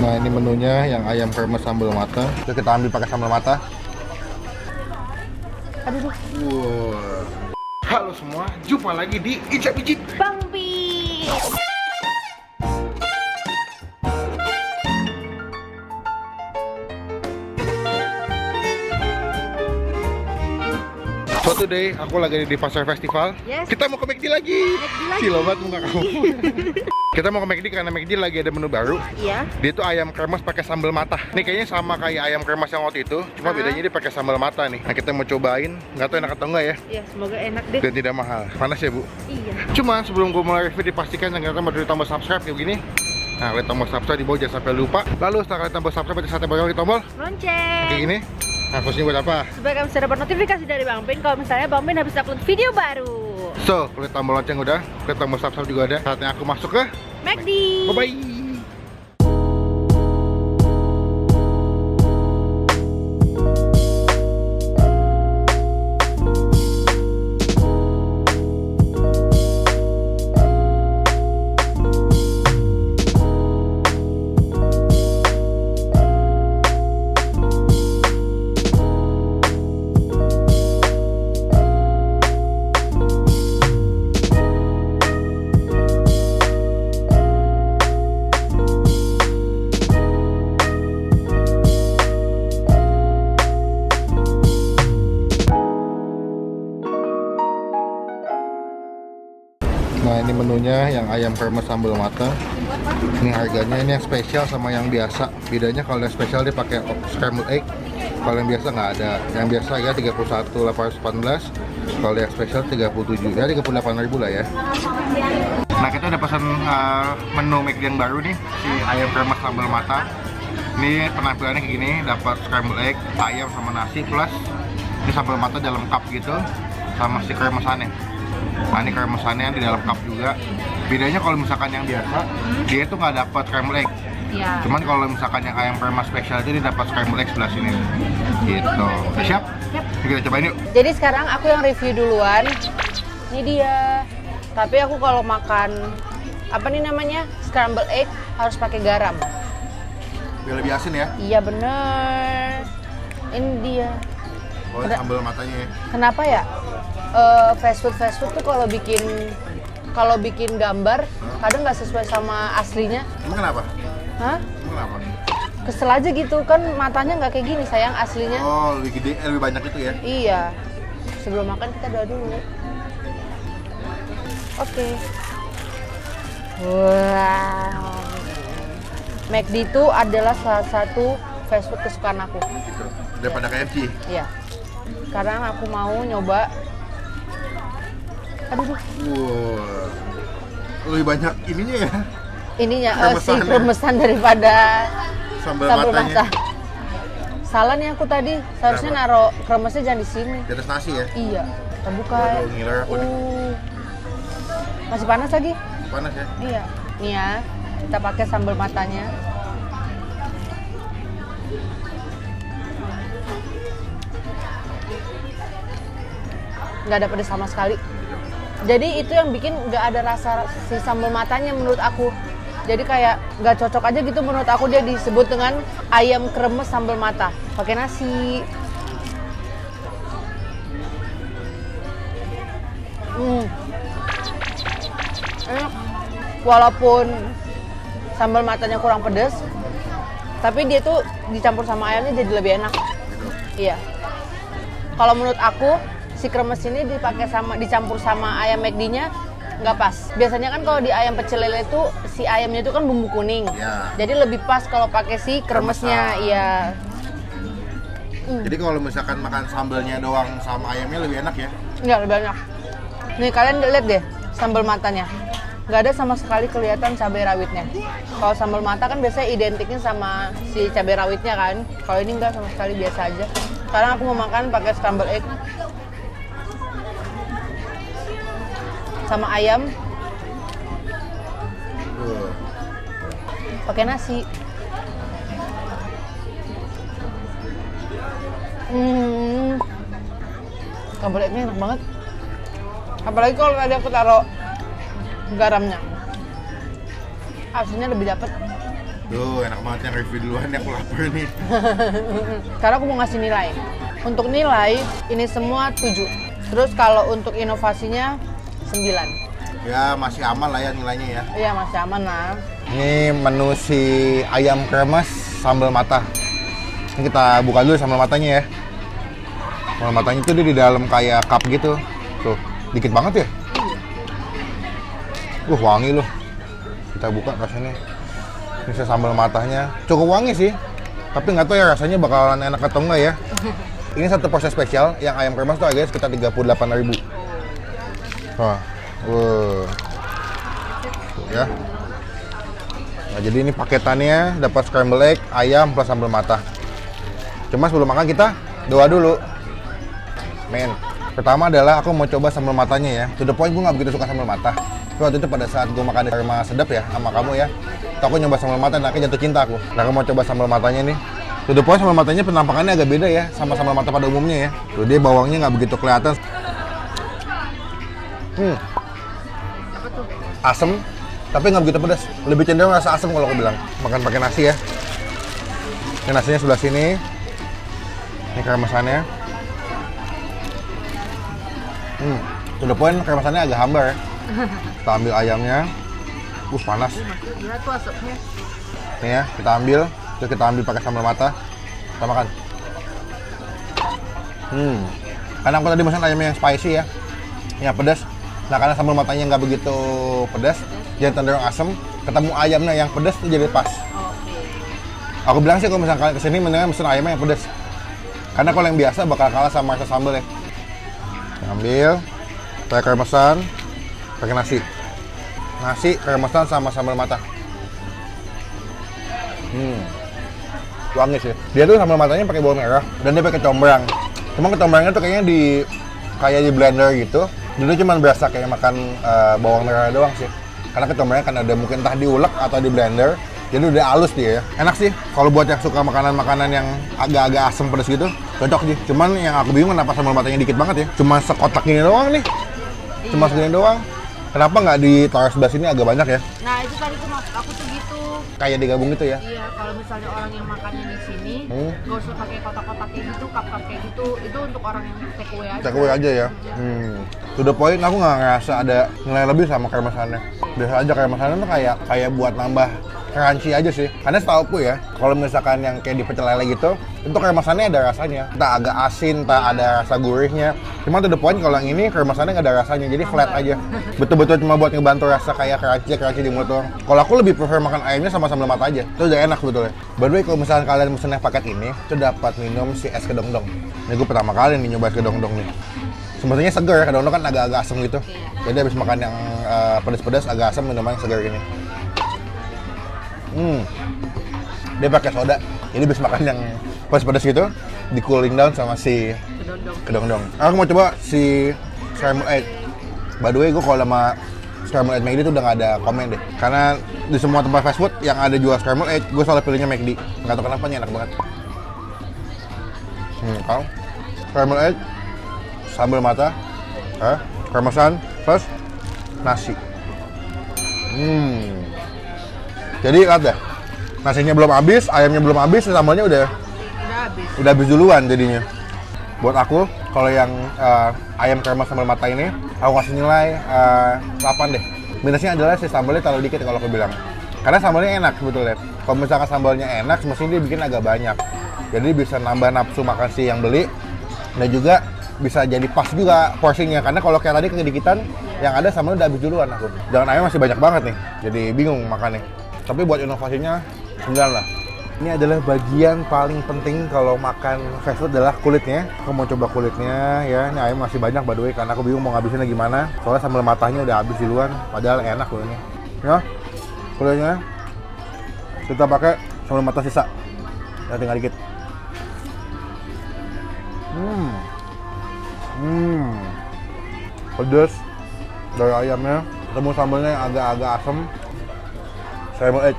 Nah, ini menunya yang ayam kremes sambal mata. Itu kita ambil pakai sambal mata. Aduh. Wow. Halo semua, jumpa lagi di Icap Icip Bang Pi. So today aku lagi di Pasar Festival. Yes. Kita mau ke McD lagi. Silo banget muka kamu. Kita mau ke McD karena McD lagi ada menu baru. Iya. Dia tuh ayam kremes pakai sambal mata. Nih kayaknya sama kayak ayam kremes yang waktu itu, cuma bedanya dia pakai sambal mata nih. Nah, kita mau cobain, nggak tahu enak atau enggak ya. Iya, semoga enak deh. Dan tidak mahal. Panas ya, Bu? Iya. Cuma sebelum gue mulai review dipastikan jangan lupa bantu tombol subscribe kayak begini. Nah, kalian tombol subscribe di bawah jangan sampai lupa. Lalu setelah kalian tombol subscribe, nanti saatnya bakal tombol Lonceng. kayak gini. Nah, khususnya buat apa? Supaya kamu bisa dapat notifikasi dari Bang Pin kalau misalnya Bang Pin habis upload video baru. So, klik tombol lonceng udah, klik tombol subscribe juga ada. Saatnya aku masuk ke McD. bye-bye. Nah, ini menunya yang ayam kremes sambal mata. Ini harganya, ini yang spesial sama yang biasa. Bedanya kalau yang spesial dia pakai scrambled egg. Kalau yang biasa nggak ada. Yang biasa ya 31.818. Kalau yang spesial 37. Ya 38.000 lah ya. Nah, kita udah pesan menu McD yang baru nih, si ayam kremes sambal mata. Ini penampilannya kayak gini, dapat scrambled egg, ayam sama nasi plus ini sambal mata dalam cup gitu, sama si kremesannya. Nah, ini kremesannya di dalam cup juga. Bedanya kalau misalkan yang biasa, dia tuh nggak dapat scrambled egg. Iya. Cuman kalau misalkan yang ayam kremes spesial itu dia dapat scrambled egg sebelah sini. Gitu. Udah siap? Siap. Yuk kita cobain yuk. Jadi sekarang aku yang review duluan. Ini dia. Tapi aku kalau makan apa nih namanya? Scrambled egg harus pakai garam. Biar lebih asin ya. Iya bener. Ini dia. Oh, sambal matanya ya. Kenapa ya? Fast food tuh kalau bikin gambar kadang nggak sesuai sama aslinya. Emang kenapa? Hah? Emang kenapa? Kesel aja gitu kan, matanya nggak kayak gini sayang aslinya. Oh, lebih gede, lebih banyak itu ya. Iya. Sebelum makan kita doa dulu. Oke. Wow. McD itu adalah salah satu fast food kesukaan aku. Gitu. Daripada KFC. Iya. Sekarang aku mau nyoba. Aduh. Wow. Lebih banyak ininya ya. Ininya si Kremesannya. kremesan daripada Sambal sambal matanya. mata. Salah nih aku tadi. Seharusnya Kenapa? naruh kremesnya jangan di sini. Di atas nasi ya. Iya. Kita buka. Waduh, ngiler aku nih. Masih panas lagi? Panas ya. Iya. Nih ya. Kita pakai sambal matanya. Nggak ada pedas sama sekali. Jadi itu yang bikin nggak ada rasa si sambal matanya menurut aku. Jadi kayak nggak cocok aja gitu menurut aku, dia disebut dengan ayam kremes sambal mata. Pakai nasi. Enak. Walaupun sambal matanya kurang pedas, tapi dia tuh dicampur sama ayamnya jadi lebih enak. Gitu. Iya. Kalau menurut aku si kremes ini dicampur sama ayam McD-nya nggak pas. Biasanya kan kalau di ayam pecel lele itu si ayamnya itu kan bumbu kuning. Ya. Jadi lebih pas kalau pakai si kremesnya. Kremesan. Iya. Jadi kalau misalkan makan sambalnya doang sama ayamnya lebih enak ya. Nggak lebih banyak. Nih kalian lihat deh sambal matanya. Nggak ada sama sekali kelihatan cabai rawitnya. Kalau sambal mata kan biasanya identiknya sama si cabai rawitnya kan. Kalau ini nggak sama sekali, biasa aja. Sekarang aku mau makan pakai scrambled egg sama ayam, pakai nasi. Scrambled egg-nya enak banget. Apalagi kalau tadi aku taruh garamnya, asinnya lebih dapet. Tuh, enak banget yang review duluan ya, aku lapar nih. Karena aku mau ngasih nilai. Untuk nilai, ini semua 7. Terus kalau untuk inovasinya 9. Ya, masih aman lah ya nilainya ya. Iya, masih aman lah. Ini menu si ayam kremes sambal mata. Ini kita buka dulu sambal matanya ya. Sambal matanya itu dia di dalam kayak cup gitu. Tuh, dikit banget ya. Wangi loh. Kita buka rasanya. Ini saya sambal matanya. Cukup wangi sih. Tapi nggak tahu ya rasanya bakalan enak atau enggak ya. Ini satu porsi spesial yang ayam kremes tuh harganya sekitar 38.000. Wah. Tuh ya. Nah, jadi ini paketannya dapat scramble egg, ayam plus sambal mata. Cuma sebelum makan kita doa dulu. Men. Pertama adalah aku mau coba sambal matanya ya. To the point gue nggak begitu suka sambal mata. Tapi waktu itu pada saat gue makan di Karma Sedap ya sama kamu ya, aku nyoba sambal mata dan akhirnya jatuh cinta aku. Nah, aku mau coba sambal matanya nih. To the point sambal matanya penampakannya agak beda ya sama sambal mata pada umumnya ya. Tuh, dia bawangnya nggak begitu kelihatan. Asem, tapi nggak begitu pedas. Lebih cenderung rasa asem kalau aku bilang. Makan pakai nasi ya. Ini nasinya sebelah sini. Ini kremesannya. To the point kremesannya agak hambar ya. Kita ambil ayamnya. Panas. Gila tuh asapnya. Nih ya, kita ambil. Terus kita ambil pakai sambal mata. Kita makan. Karena aku tadi pesan ayamnya yang spicy ya. Yang pedas. Nah, karena sambal matanya nggak begitu pedas, jadi cenderung asam. Ketemu ayamnya yang pedas itu jadi pas. Aku bilang sih kalau misalnya kalian kesini mendingan pesen ayamnya yang pedas. Karena kalau yang biasa bakal kalah sama rasa sambal ya. Ambil, pakai kremesan, pakai nasi. Nasi, kremesan sama sambal mata. Wangi sih. Dia tuh sambal matanya pakai bawang merah dan dia pakai combrang. Cuma kecombrangnya tuh kayaknya kayak di blender gitu. Dulu cuma berasa kayak makan bawang merah doang sih. Karena kecombrangnya kan ada mungkin entah diulek atau di blender. Jadi udah halus dia ya. Enak sih. Kalau buat yang suka makanan-makanan yang agak-agak asam pedas gitu, cocok sih. Cuman yang aku bingung kenapa sambal matanya dikit banget ya. Cuma sekotak gini doang nih. Cuma segini doang. Kenapa nggak ditaruh sebelah sini agak banyak ya? Nah, itu tadi tuh maksud aku tuh gitu. Kayak digabung gitu ya? Iya, kalau misalnya orang yang makannya di sini, nggak usah pakai kotak-kotak kayak gitu, cup-cup kayak gitu. Itu untuk orang yang take away aja. Take away aja ya? To the point, aku nggak ngerasa ada nilai lebih sama kremesannya. Biasa aja kremesannya tuh kayak buat nambah crunchy aja sih. Karena setauku ya, kalau misalkan yang kayak di pecel lele gitu, itu kremesannya ada rasanya. Entah agak asin, entah ada rasa gurihnya. Cuma to the point, kalau yang ini kremesannya nggak ada rasanya, jadi flat aja. Betul-betul cuma buat ngebantu rasa kayak crunchy di mulut doang. Kalau aku lebih prefer makan ayamnya sama sambal mata aja. Itu udah enak sebetulnya. By the way, kalau misalkan kalian pesennya paket ini, itu dapat minum si es kedongdong. Ini gue pertama kali nih nyoba es kedongdong nih. Sebetulnya seger ya, kedongdong kan agak-agak asem gitu. Jadi habis makan yang pedas-pedas agak asem, minuman seger gini. Dia pakai soda. Ini habis makan yang pedas-pedas gitu, di cooling down sama si kedongdong. Aku mau coba si scrambled egg. By the way, gue kalau sama scrambled egg McD itu udah nggak ada komen deh. Karena di semua tempat fast food yang ada jual scrambled egg, gue selalu pilihnya McD. Nggak tahu kenapa, enak banget. Kalau scrambled egg, sambal mata, kremesan, plus nasi. Jadi lihat deh, nasinya belum habis, ayamnya belum habis, sambalnya udah habis duluan jadinya. Buat aku, kalau yang ayam kremes sambal mata ini, aku kasih nilai 8 deh. Minusnya adalah si sambalnya terlalu dikit kalau aku bilang. Karena sambalnya enak sebetulnya. Kalau misalkan sambalnya enak, semestinya dia bikin agak banyak. Jadi bisa nambah nafsu makan si yang beli, dan juga bisa jadi pas juga porsinya. Karena kalau kayak tadi kedikitan, yang ada sambalnya udah habis duluan aku. Jangan ayam masih banyak banget nih, jadi bingung makannya. Tapi buat inovasinya, 9 lah. Ini adalah bagian paling penting kalau makan fast food adalah kulitnya. Aku mau coba kulitnya ya. Ini ayam masih banyak by the way, karena aku bingung mau ngabisinnya gimana. Soalnya sambal matanya udah habis duluan, padahal enak loh ini. Ya, kulitnya kita pakai sambal mata sisa. Ya, tinggal dikit. Pedas dari ayamnya, ketemu sambalnya yang agak-agak asam. Scrambled egg.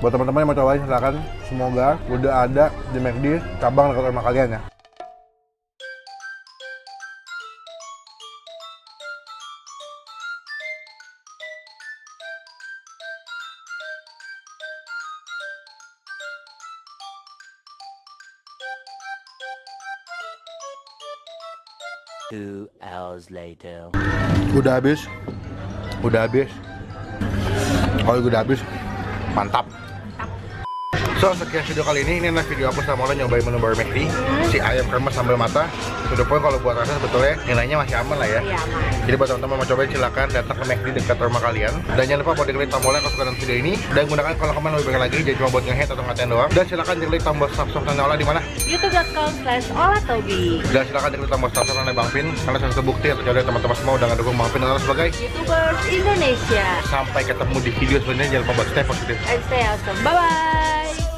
Buat teman-teman yang mau cobain silakan. Semoga udah ada di McD cabang dekat rumah kalian ya. 2 hours later. Udah habis. Udah habis. Kalau udah habis, mantap. So, sekian video kali ini adalah video aku sama lo nyobain menu baru McD, si ayam kremes sambal mata. Sudah pun kalau buat rasa sebetulnya nilainya masih aman lah ya. Iya, aman. Jadi buat teman-teman mau cobain silakan datang ke McD dekat rumah kalian. Dan jangan lupa buat diklik tombolnya kalau suka nonton video ini dan gunakan kolom komen lebih banyak lagi, jadi cuma buat nge-hate atau ngatain doang. Dan silakan diklik tombol subscribe dan nyala di mana? youtube.com/olatobi. Dan silakan diklik tombol subscribe oleh Bang Pin karena salah satu bukti atau dari teman-teman semua udah ngedukung Bang Pin dan sebagai YouTubers Indonesia. sampai ketemu di video selanjutnya. Jangan lupa buat stay positif. And stay awesome. Bye bye.